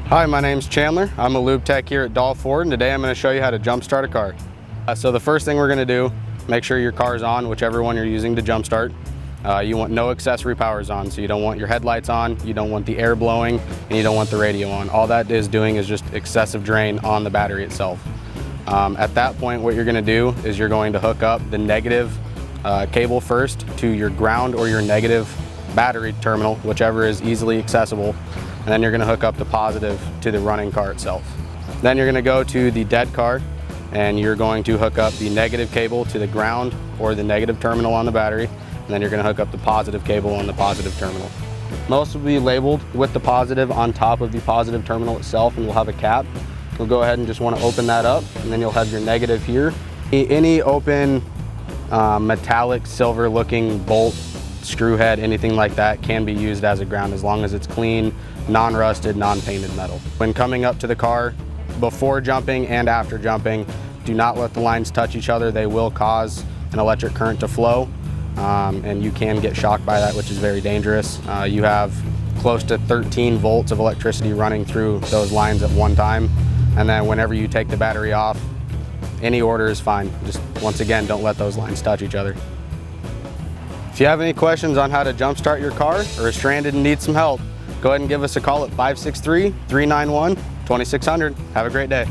Hi, my name's Chandler. I'm a lube tech here at Dahl Ford, and today I'm going to show you how to jump start a car. So the first thing we're going to do, make sure your car's on, whichever one you're using to jump start. You want no accessory powers on, so you don't want your headlights on, you don't want the air blowing, and you don't want the radio on. All that is doing is just excessive drain on the battery itself. At that point, what you're going to do is you're going to hook up the negative cable first to your ground or your negative battery terminal, whichever is easily accessible. And then you're going to hook up the positive to the running car itself. Then you're going to go to the dead car and you're going to hook up the negative cable to the ground or the negative terminal on the battery, and then you're going to hook up the positive cable on the positive terminal. Most will be labeled with the positive on top of the positive terminal itself, and we'll have a cap. You'll go ahead and just want to open that up, and then you'll have your negative here. Any open metallic silver looking bolt, screw head, anything like that can be used as a ground as long as it's clean, non-rusted, non-painted metal. When coming up to the car, before jumping and after jumping, do not let the lines touch each other. They will cause an electric current to flow, and you can get shocked by that, which is very dangerous. You have close to 13 volts of electricity running through those lines at one time, and then whenever you take the battery off, any order is fine. Just once again, don't let those lines touch each other. If you have any questions on how to jumpstart your car or are stranded and need some help, go ahead and give us a call at 563-391-2600. Have a great day.